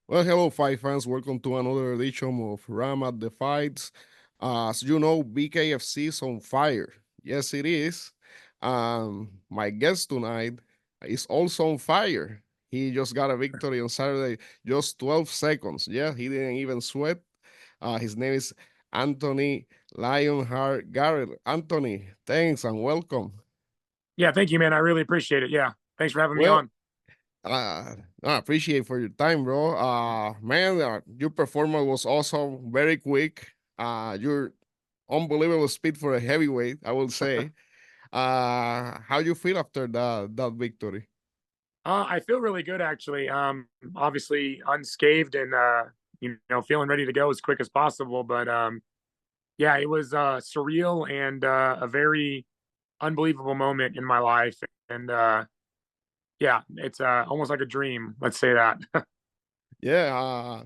Well, hello, fight fans. Welcome to another edition of Ram at the Fights. As you know, BKFC is on fire. Yes, it is. My guest tonight is also on fire. He just got a victory on Saturday, just 12 seconds. Yeah, he didn't even sweat. His name is Anthony Lionheart Garrett. Anthony, thanks and welcome. Yeah, thank you, man. I really appreciate it. Yeah. Thanks for having me Well, on. I appreciate for your time, bro. Man, your performance was awesome, very quick. You're unbelievable speed for a heavyweight, I will say. How you feel after that victory? I feel really good actually. Obviously unscathed and feeling ready to go as quick as possible. But yeah, it was surreal and a very unbelievable moment in my life. And yeah, it's almost like a dream. Let's say that. Yeah.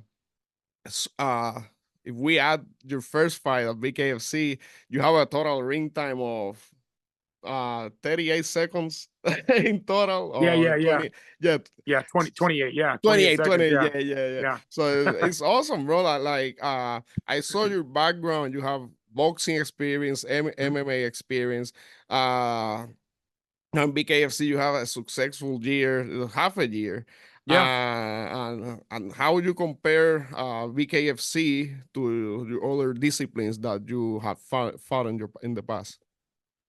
S- uh, if we add your first fight at BKFC, you have a total ring time of 38 seconds in total, Yeah, or yeah, yeah. 20. Yeah, Yeah, 28. Yeah, 28 28, seconds. 20, Yeah. yeah, yeah, yeah. Yeah. So it's awesome, bro. I saw your background. You have boxing experience, Mhm. MMA experience. On BKFC, you have a successful year, half a year. Yeah. And how would you compare BKFC to your other disciplines that you have fought in the past?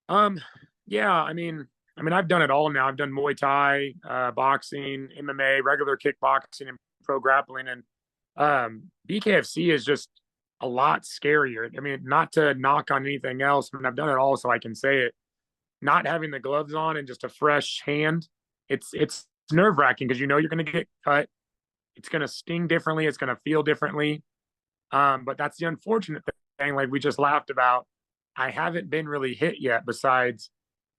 Um, yeah, I mean, I've done it all now. I've done Muay Thai, boxing, MMA, regular kickboxing, and pro grappling. And BKFC is just a lot scarier. I mean, not to knock on anything else, I mean, I've done it all, so I can say it. Not having the gloves on and just a fresh hand, it's nerve wracking because you know you're going to get cut. It's going to sting differently. It's going to feel differently. But that's the unfortunate thing. Like we just laughed about, I haven't been really hit yet. Besides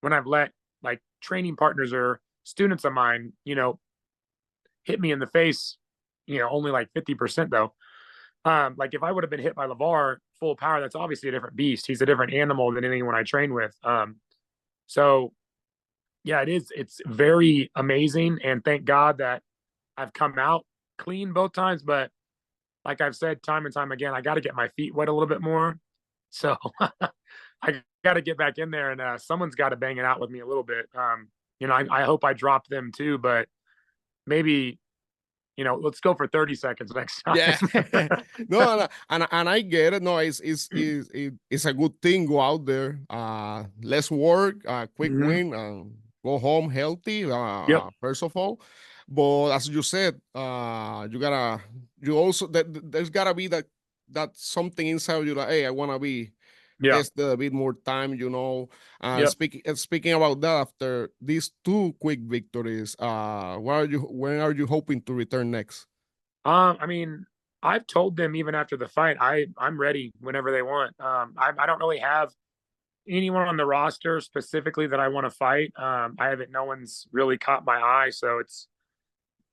when I've let like training partners or students of mine, hit me in the face. Only like 50% though. Like if I would have been hit by Lavar full power, that's obviously a different beast. He's a different animal than anyone I train with. So yeah, it is. It's very amazing, and thank God that I've come out clean both times. But like I've said time and time again, I got to get my feet wet a little bit more. So I got to get back in there, and someone's got to bang it out with me a little bit. I hope I drop them too, but maybe let's go for 30 seconds next Yeah, time. no, and I get it. No, it's a good thing. Go out there, less work, quick Hmm. win, and go home healthy. Yep. First of all, but as you said, you also there's gotta be that something inside you that hey, I wanna be Yeah. tested a bit more time. Yep. Speaking about that, after these two quick victories, when are you hoping to return next? I mean, I've told them even after the fight, I'm ready whenever they want. I don't really have anyone on the roster specifically that I want to fight. I haven't. No one's really caught my eye, so it's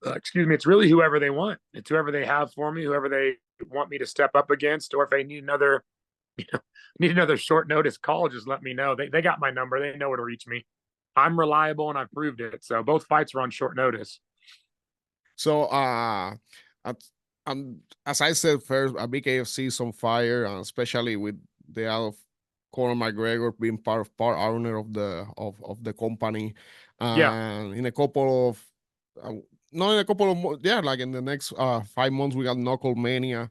excuse me. It's really whoever they want. It's whoever they have for me, whoever they want me to step up against, or if they need another need another short notice call, just let me know. They got my number. They know where to reach me. I'm reliable and I've proved it. So both fights are on short notice. So, at, as I said first, a BKFC is on fire, especially with the out of Conor McGregor being part owner of the company, Yeah. and in a couple of uh, not in a couple of yeah, like in the next 5 months we got Knuckle Mania.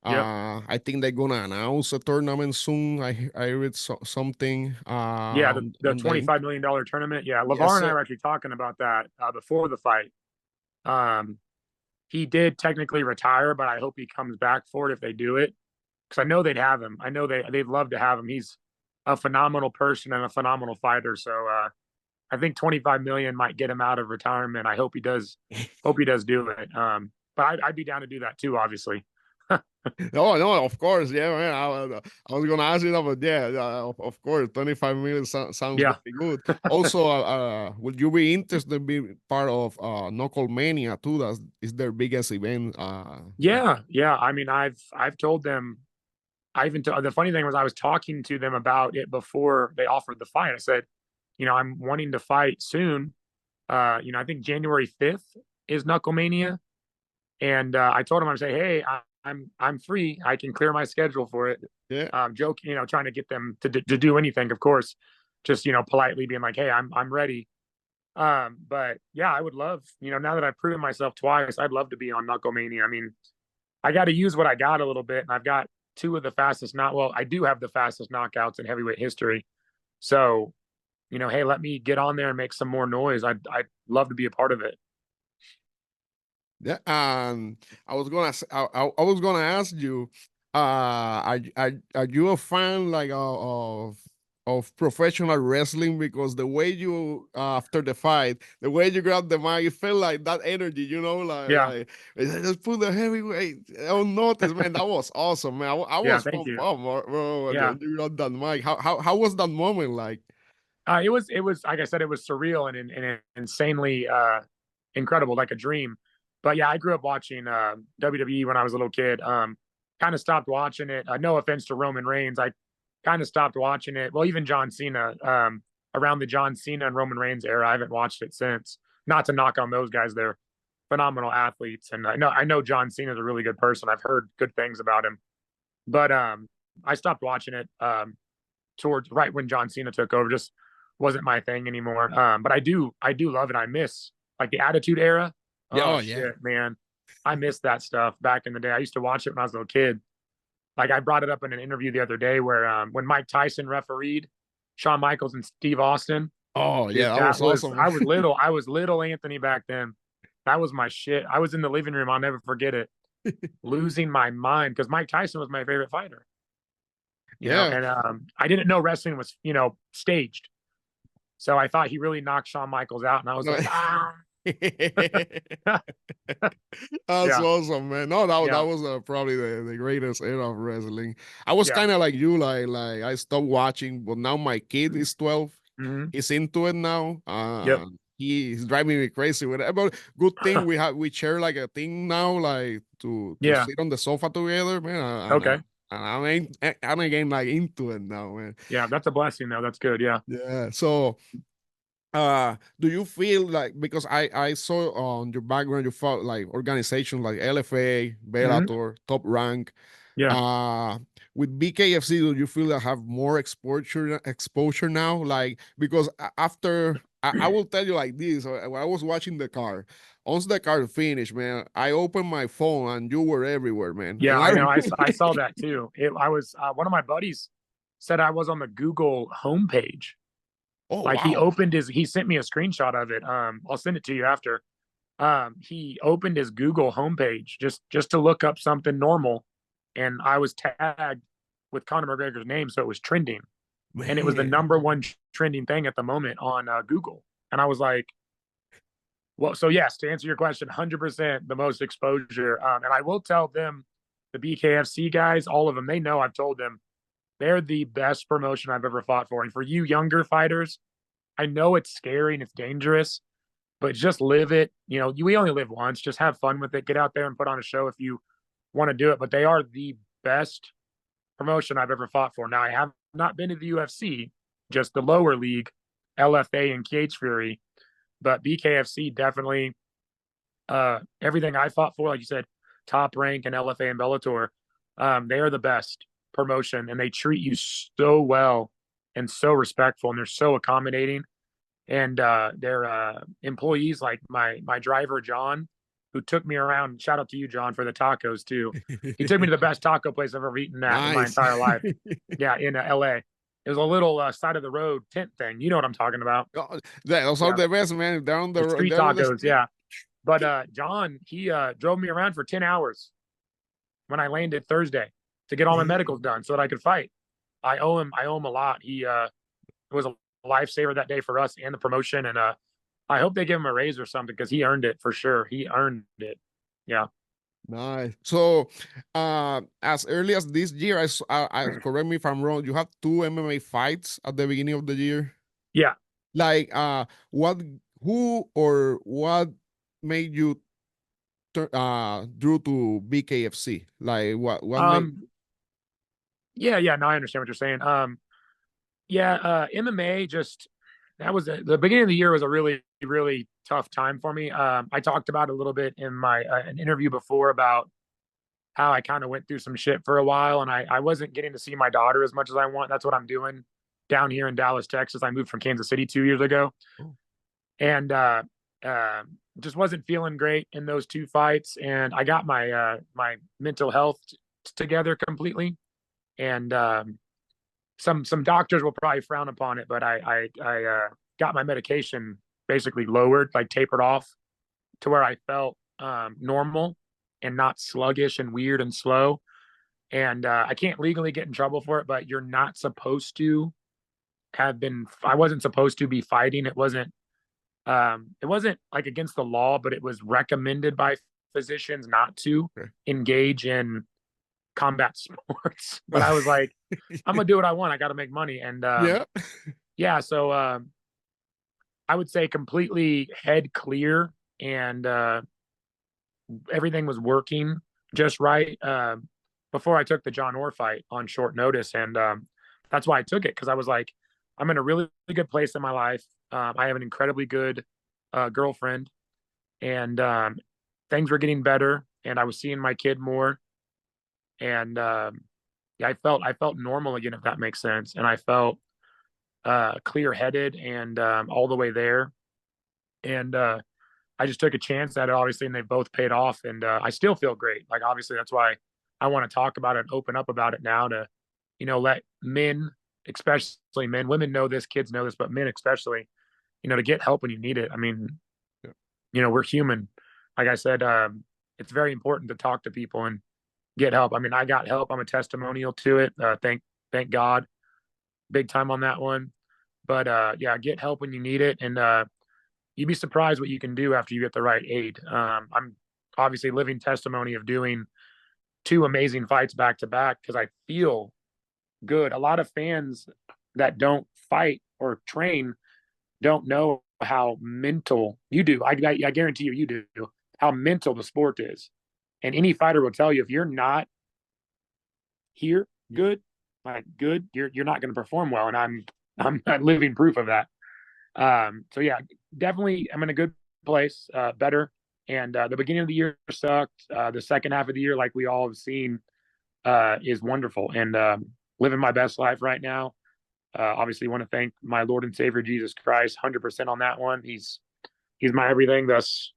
Yep. I think they're gonna announce a tournament soon. I read something Yeah. The on the $25 million tournament. Yeah. yes Lavar and I sir. were actually talking about that before the fight. Um, he did technically retire, but I hope he comes back for it if they do it. Because I know they'd have him. I know they'd love to have him. He's a phenomenal person and a phenomenal fighter. So I think 25 million might get him out of retirement. I hope he does. Hope he does do it. But I'd be down to do that too, obviously. Oh no, of course, yeah, man. I was gonna ask you that, but yeah, of course, 25 million sounds Yeah. very good. Also, would you be interested in being part of Knuckle Mania too? That is their biggest event. Yeah, yeah. I mean, I've told them. The funny thing was I was talking to them about it before they offered the fight. I said, I'm wanting to fight soon. I think January 5th is Knucklemania, And I told him, I say, hey, I'm free. I can clear my schedule for it. Yeah. Joke, trying to get them to do anything, of course, just politely being like, hey, I'm ready. But yeah, I would love, now that I've proven myself twice, I'd love to be on Knucklemania. I mean, I got to use what I got a little bit, and I've got two of the fastest not well, I do have the fastest knockouts in heavyweight history. So, hey, let me get on there and make some more noise. I'd love to be a part of it. Yeah, I was gonna I was gonna ask you, are you a fan like of professional wrestling? Because the way you after the fight, the way you grabbed the mic, it felt like that energy, Yeah. let's put the heavyweight on notice, man. That was awesome, man. I Yeah. was Thank pumped you. up, bro. When Yeah. you grabbed that mic, how was that moment like? It was like I said, it was surreal and insanely incredible, like a dream. But yeah, I grew up watching WWE when I was a little kid. Kind of stopped watching it. No offense to Roman Reigns, I kind of stopped watching it. Well, even John Cena, around the John Cena and Roman Reigns era, I haven't watched it since. Not to knock on those guys; they're phenomenal athletes, and I know John Cena is a really good person. I've heard good things about him, but I stopped watching it towards right when John Cena took over. Just wasn't my thing anymore. But I do love it. I miss like the Attitude Era. Yeah, Oh oh yeah. shit, man. I miss that stuff back in the day. I used to watch it when I was a little kid. Like I brought it up in an interview the other day where when Mike Tyson refereed Shawn Michaels and Steve Austin, Oh dude, yeah, that that was was awesome. I was little. I was little Anthony back then. That was my shit. I was in the living room. I'll never forget it. Losing my mind because Mike Tyson was my favorite fighter. Yeah. And I didn't know wrestling was, staged. So I thought he really knocked Shawn Michaels out, and I was No. like, ah, That's yeah, awesome, man. No, that yeah, was probably the greatest era of wrestling. I was yeah, kind of like you, like I stopped watching, but now my kid is 12. hmm, He's into it now. yep, He's driving me crazy with it. But good thing we share like a thing now, like to yeah, sit on the sofa together, man. okay, And I'm again like into it now, man. yeah. That's a blessing, though. That's good. Yeah. Yeah. So do you feel like, because I saw on your background you felt like organizations like LFA, Hmm. Bellator, Top Rank, Yeah. uh with BKFC, do you feel that have more exposure now? Like, because after I will tell you like this, when I was watching the card, once the card finished, man, I opened my phone and you were everywhere, man. Yeah, And I I know. I saw that too. I was one of my buddies said I was on the Google homepage. oh Like wow. he sent me a screenshot of it. I'll send it to you after. He opened his Google homepage just to look up something normal, and I was tagged with Conor McGregor's name, so it was trending, and it was the Man. number one trending thing at the moment on Google. And I was like, well, so yes, to answer your question, 100% the most exposure. And I will tell them, the BKFC guys, all of them, they know I've told them they're the best promotion I've ever fought for. And for you younger fighters, I know it's scary and it's dangerous, but just live it. We only live once. Just have fun with it. Get out there and put on a show if you want to do it. But they are the best promotion I've ever fought for. Now, I have not been to the UFC, just the lower league, LFA and Cage Fury, but BKFC definitely. Everything I fought for, like you said, Top Rank and LFA and Bellator, they are the best promotion, and they treat you so well and so respectful, and they're so accommodating. And their employees, like my driver John, who took me around. Shout out to you, John, for the tacos too. He took me to the best taco place I've ever eaten at in my Nice. entire life. Yeah, in LA. It was a little side of the road tent thing. You know what I'm talking about? Oh, those are Yeah, the best, man. Down the the road, street down the tacos. street. Yeah, but John, he drove me around for 10 hours when I landed Thursday to get all my medicals Man. done so that I could fight. I owe him a lot. He was a lifesaver that day for us and the promotion, and I hope they give him a raise or something because he earned it for sure. He earned it. Yeah. Nice. So, as early as this year, correct me if I'm wrong. You have two MMA fights at the beginning of the year. Yeah. Like, what, who, or what made you drew to BKFC? Like, what made? Um, yeah, yeah. Now I understand what you're saying. Yeah, MMA just that was the beginning of the year was a really, really tough time for me. I talked about it a little bit in my an interview before about how I kind of went through some shit for a while, and I wasn't getting to see my daughter as much as I want. That's what I'm doing down here in Dallas, Texas. I moved from Kansas City 2 years ago, Oh, and uh, just wasn't feeling great in those two fights. And I got my mental health together completely, and some doctors will probably frown upon it, but I got my medication basically lowered, like tapered off to where I felt normal and not sluggish and weird and slow. And I can't legally get in trouble for it, but you're not supposed to have been. I wasn't supposed to be fighting. It wasn't like against the law, but it was recommended by physicians not to okay. engage in combat sports. But I was like, I'm gonna do what I want. I got to make money, and Yeah. yeah. So I would say completely head clear, and everything was working just right before I took the John Orr fight on short notice, and that's why I took it because I was like, I'm in a really good place in my life. I have an incredibly good girlfriend, and things were getting better, and I was seeing my kid more, and yeah, I felt normal again, if that makes sense, and I felt clear headed and all the way there, and I just took a chance at it, obviously, and they both paid off, and I still feel great. Like obviously, that's why I want to talk about it and open up about it now to, let men, especially men, women know this, kids know this, but men especially, to get help when you need it. I mean, Yeah. we're human. Like I said, it's very important to talk to people and get help. I mean, I got help. I'm a testimonial to it. Thank God, big time on that one. But yeah, get help when you need it, and you'd be surprised what you can do after you get the right aid. I'm obviously living testimony of doing two amazing fights back to back because I feel good. A lot of fans that don't fight or train don't know how mental you do. I guarantee you do how mental the sport is. And any fighter will tell you if you're not here good, like good, you're not going to perform well. And I'm living proof of that. So yeah, definitely I'm in a good place, better. And the beginning of the year sucked. The second half of the year, like we all have seen, is wonderful. And living my best life right now. Obviously, want to thank my Lord and Savior Jesus Christ, 100% on that one. He's my everything. Thus,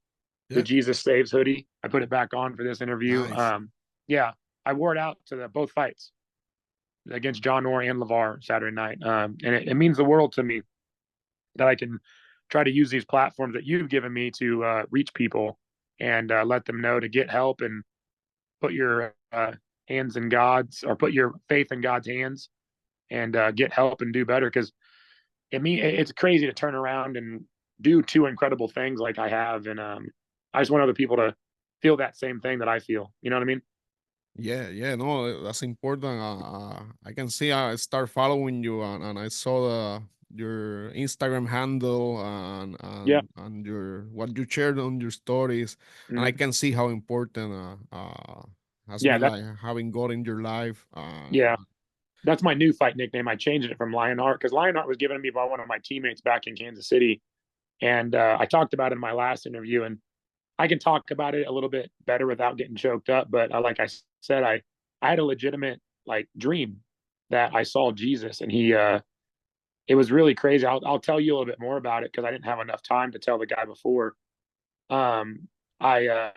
the Yeah. Jesus Saves hoodie. I put it back on for this interview. Nice. Yeah, I wore it out to both fights against John Orr and Lavar Saturday night, and it means the world to me that I can try to use these platforms that you've given me to reach people and let them know to get help and put your hands in God's or put your faith in God's hands and get help and do better. Because it's crazy to turn around and do two incredible things like I have, and I just want other people to feel that same thing that I feel. You know what I mean? Yeah, yeah, no, that's important. I can see I start following you, and I saw your Instagram handle Yeah. and your what you shared on your stories, and I Mhm. can see how important has Yeah. been like having God in your life. Yeah. That's my new fight nickname. I changed it from Lionheart because Lionheart was given to me by one of my teammates back in Kansas City, and I talked about it in my last interview, and I can talk about it a little bit better without getting choked up. But like I said, I had a legitimate like dream that I saw Jesus, and it was really crazy. I'll tell you a little bit more about it because I didn't have enough time to tell the guy before. Um, I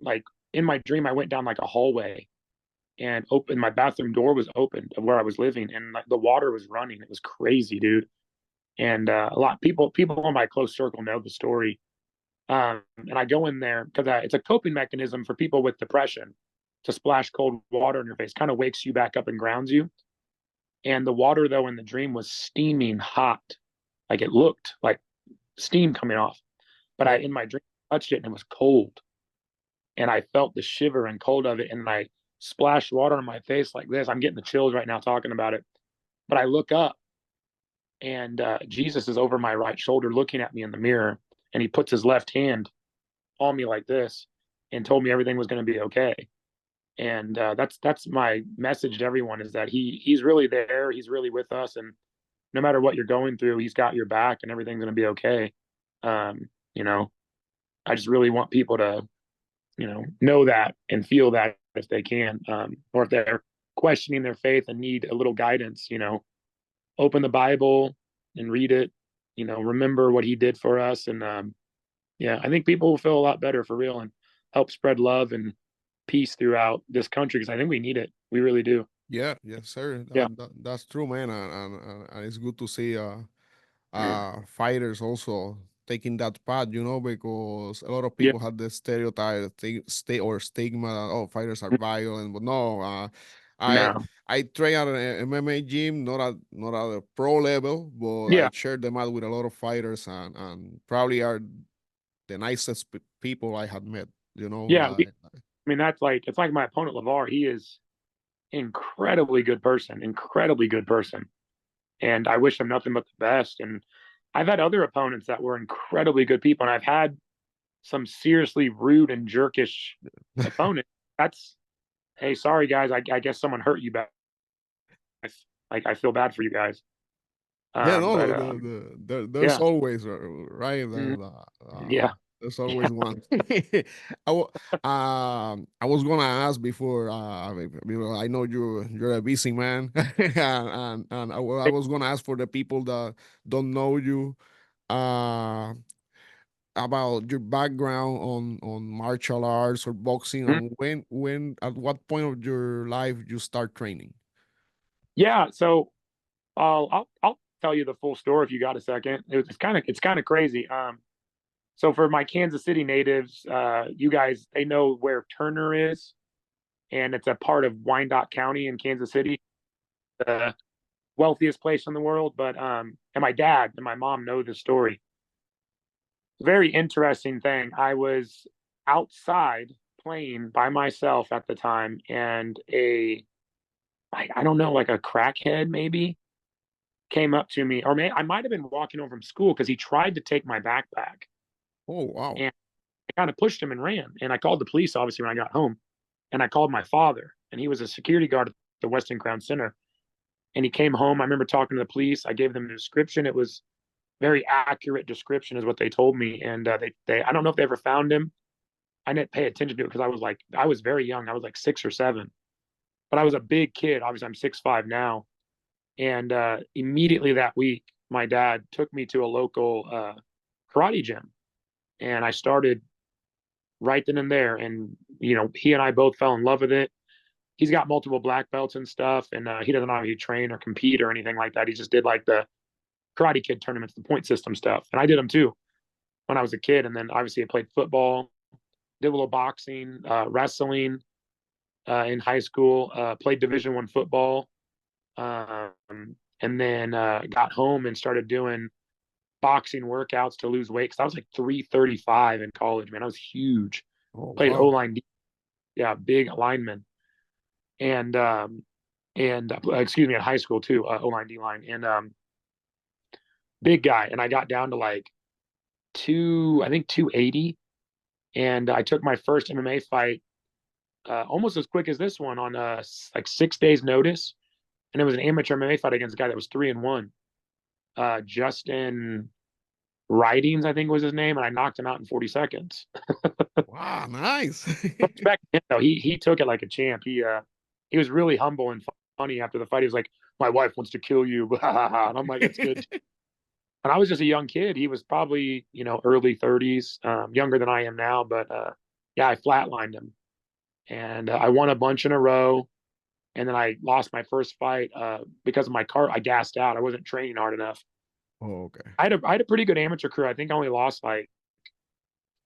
like in my dream I went down like a hallway and opened my bathroom door was opened of where I was living, and like the water was running. It was crazy, dude. And a lot of people in my close circle know the story. And I go in there because it's a coping mechanism for people with depression to splash cold water in your face, kind of wakes you back up and grounds you. And the water, though, in the dream was steaming hot. Like it looked like steam coming off. But yeah, in my dream, I touched it and it was cold. And I felt the shiver and cold of it. And I splashed water on my face like this. I'm getting the chills right now talking about it. But I look up and Jesus is over my right shoulder looking at me in the mirror. And he puts his left hand on me like this and told me everything was going to be okay. And that's my message to everyone is that he's really there. He's really with us. And no matter what you're going through, he's got your back and everything's going to be okay. You know, I just really want people to, know that and feel that if they can, or if they're questioning their faith and need a little guidance, open the Bible and read it, remember what he did for us. And yeah, I think people will feel a lot better for real and help spread love and peace throughout this country because I think we need it. We really do. Yeah, yes, sir. Yeah. That's true, man. And it's good to see fighters also taking that path, because a lot of Yeah. people have the stereotype, or stigma that fighters are violent. But no, I No. I train at an MMA gym, not at a pro level, but I Yeah. share the mat with a lot of fighters, and probably are the nicest people I had met. Yeah. Like, I mean, that's like, it's like my opponent, Lavar. He is incredibly good person, incredibly good person. And I wish him nothing but the best. And I've had other opponents that were incredibly good people. And I've had some seriously rude and jerkish opponents. That's, hey, sorry, guys. I guess someone hurt you back. Like, I feel bad for you guys. yeah, But no, there's yeah. always right. Mhm. Yeah. There's Yeah. always one. I was gonna ask before. I know you're a busy man, and I was gonna ask for the people that don't know you, uh, about your background on martial arts or boxing, Mhm. and when at what point of your life you start training. Yeah. So I'll tell you the full story if you got a second. It's kind of crazy. So for my Kansas City natives, you guys, they know where Turner is, and it's a part of Wyandotte County in Kansas City, the wealthiest place in the world. But and my dad and my mom know the story. Very interesting thing. I was outside playing by myself at the time, and I don't know, like a crackhead maybe came up to me, or I might have been walking home from school because he tried to take my backpack, Oh wow! and I kind of pushed him and ran. And I called the police obviously when I got home, and I called my father, and he was a security guard at the Weston Crown Center. And he came home. I remember talking to the police. I gave them the description. It was very accurate description, is what they told me. And they I don't know if they ever found him. I didn't pay attention to it because I was very young. I was like 6 or 7, but I was a big kid. Obviously, I'm 6'5" now. And immediately that week, my dad took me to a local karate gym, and I started right then and there. And he and I both fell in love with it. He's got multiple black belts and stuff, and he doesn't obviously train or compete or anything like that. He just did like the Karate Kid tournaments, the point system stuff, and I did them too when I was a kid. And then obviously I played football, did a little boxing, wrestling in high school, played Division I football, and then got home and started doing boxing workouts to lose weight because I was like 335 in college. Man, I was huge. Oh Played O wow! line, yeah, big lineman, and excuse me, in high school too, O line, D line, and big guy. And I got down to like I think 280, and I took my first MMA fight almost as quick as this one on like 6 days notice, and it was an amateur MMA fight against a guy that was 3-1. Justin Ridings, I think was his name, and I knocked him out in 40 seconds. Wow, nice. Respect him though. He took it like a champ. He was really humble and funny after the fight. He was like, "My wife wants to kill you," and I'm like, "It's good." And I was just a young kid. He was probably early 30s, younger than I am now. But yeah, I flatlined him, and I won a bunch in a row. And then I lost my first fight because of my car. I gassed out. I wasn't training hard enough. Oh, okay. I had a pretty good amateur career. I think I only lost like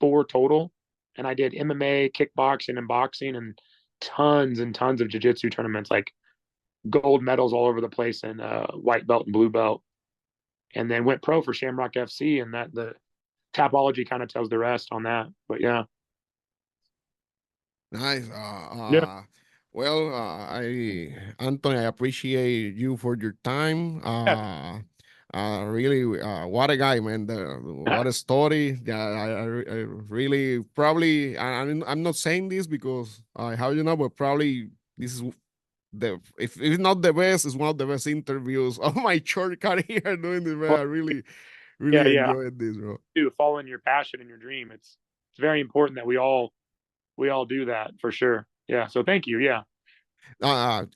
4 total, and I did MMA, kickboxing, and boxing, and tons of jiu-jitsu tournaments, like gold medals all over the place, and white belt and blue belt. And then went pro for Shamrock FC, and that the Tapology kind of tells the rest on that. But yeah, Nice. yeah, Anthony, I appreciate you for your time. yeah, Really, what a guy, man. What a story. Yeah, I really probably, I'm not saying this because how but probably this is if not the best, it's one of the best interviews of my short career doing this, man. Well, I really, yeah, really yeah. enjoyed this, bro. Do following your passion and your dream. It's very important that we all do that for sure. Yeah. So thank you. Yeah.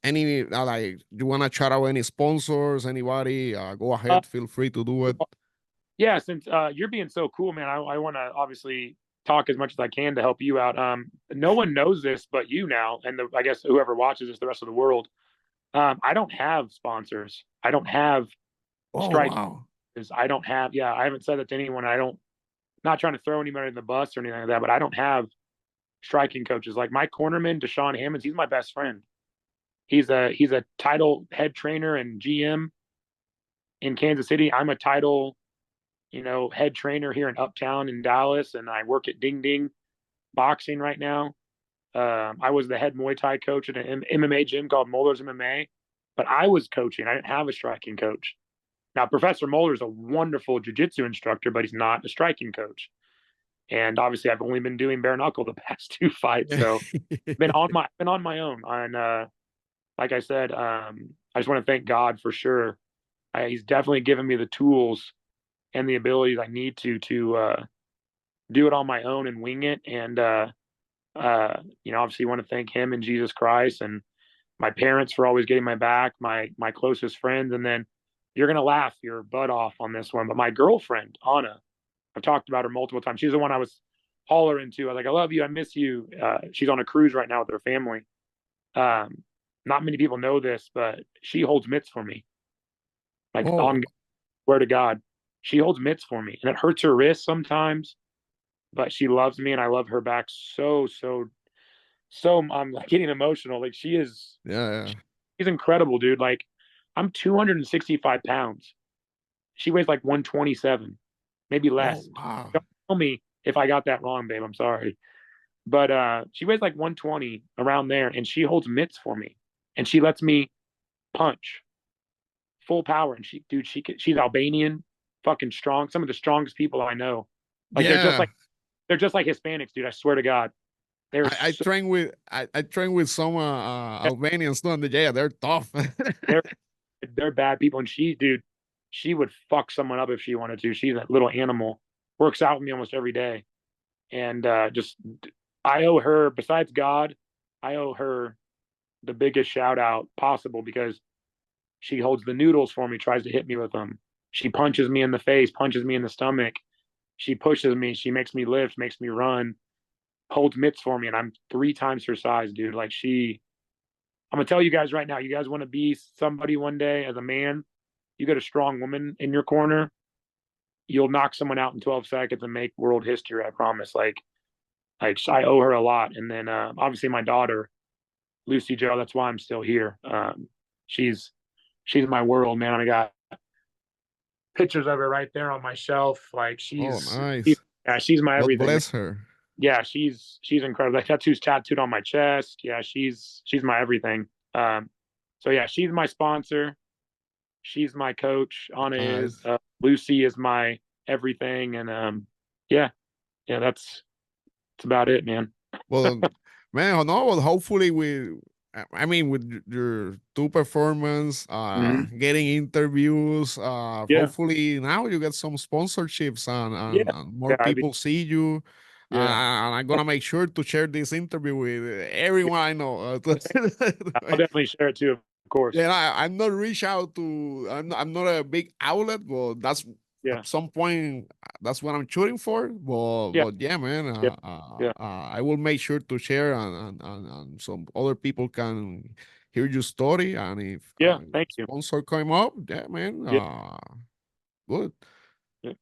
Any like you wanna shout out any sponsors, anybody? Go Uh, ahead, feel free to do it. yeah. Since you're being so cool, man, I want to obviously talk as much as I can to help you out. No one knows this but you now, and I guess whoever watches this, the rest of the world. I don't have sponsors. I don't have Oh strike. wow. I don't have. Yeah, I haven't said that to anyone. I don't. Not trying to throw anybody in the bus or anything like that, but I don't have striking coaches. Like my cornerman, Deshaun Hammonds, he's my best friend. He's a title head trainer and GM in Kansas City. I'm a title, head trainer here in Uptown in Dallas, and I work at Ding Ding Boxing right now. I was the head Muay Thai coach at an MMA gym called Moeller's MMA, but I was coaching. I didn't have a striking coach. Now, Professor Moeller is a wonderful jiu-jitsu instructor, but he's not a striking coach. And obviously, I've only been doing bare knuckle the past two fights, so been on my own. And like I said, I just want to thank God for sure. He's definitely given me the tools and the abilities I need to do it on my own and wing it. And obviously, want to thank Him and Jesus Christ and my parents for always getting my back, my closest friends, and then you're gonna laugh your butt off on this one, but my girlfriend Anna, I've talked about her multiple times. She's the one I was hollering to. I was like, I love you, I miss you. She's on a cruise right now with her family. Um, Not many people know this, but she holds mitts for me. Like Oh on word to God, she holds mitts for me, and it hurts her wrist sometimes, but she loves me, and I love her back so so so. I'm like getting emotional. Like yeah, yeah. she's incredible, dude. Like I'm 265 pounds. She weighs like 127, maybe Oh less. wow. Don't tell me if I got that wrong, babe. I'm sorry. But she weighs like 120 around there, and she holds mitts for me, and she lets me punch full power. And she's Albanian, fucking strong. Some of the strongest people I know. Like Yeah. they're just like Hispanics, dude. I swear to God, they're I so train with I train with some Albanians too, and yeah, they're tough. they're they're bad people. And dude, she would fuck someone up if she wanted to. She's a little animal. Works out with me almost every day, and just I owe her. Besides God, I owe her the biggest shout out possible because she holds the noodles for me, tries to hit me with them. She punches me in the face, punches me in the stomach. She pushes me. She makes me lift, makes me run, holds mitts for me, and I'm 3 times her size, dude. Like I'm gonna tell you guys right now. You guys want to be somebody one day as a man. You get a strong woman in your corner. You'll knock someone out in 12 seconds and make world history. I promise. Like I owe her a lot. And then obviously my daughter, Lucy Joe. That's why I'm still here. She's she's my world, man. I got pictures of her right there on my shelf. Like Oh she's nice. yeah, she's my God everything, man. bless her. Yeah, she's incredible. That tattoo's tattooed on my chest. Yeah, she's my everything. So yeah, she's my sponsor. She's my coach. Anna is. Nice. Lucy is my everything, and yeah, yeah, that's about it, man. Well, man, no, well, hopefully I mean, with your two performance, Hmm. getting interviews, Yeah, hopefully now you get some sponsorships yeah, and more yeah. I mean, people see you. yeah. And I'm gonna make sure to share this interview with Yeah, everyone I know. I'll definitely share it too, of course. Yeah, I'm not reach out to. I'm not a big outlet, but that's Yeah, at some point that's what I'm shooting for. yeah, But yeah, man, yeah, yeah, I will make sure to share and some other people can hear your story. And if yeah. Thank you. sponsor come up, yeah, man, Yeah, good. yeah.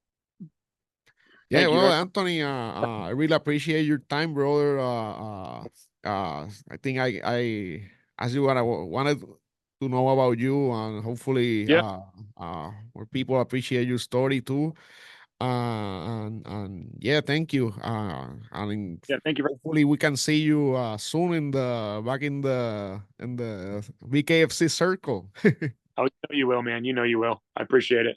Yeah, Thank you well, very Anthony, I really appreciate your time, brother. I think I asked you what I wanted to know about you, and hopefully, much. Yeah, more people appreciate your story too. And yeah, thank you. I mean, yeah. Thank you. hopefully, we can see you soon in the back in the BKFC circle. Oh, you know you will, man. You know you will. I appreciate it.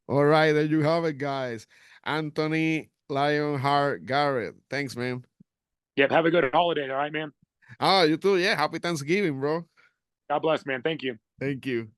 All right, there you have it, guys. Anthony Lionheart Garrett. Thanks, man. Yep. Have a good holiday. All right, man. Ah, you too. Yeah, happy Thanksgiving, bro. God bless, man. Thank you. Thank you.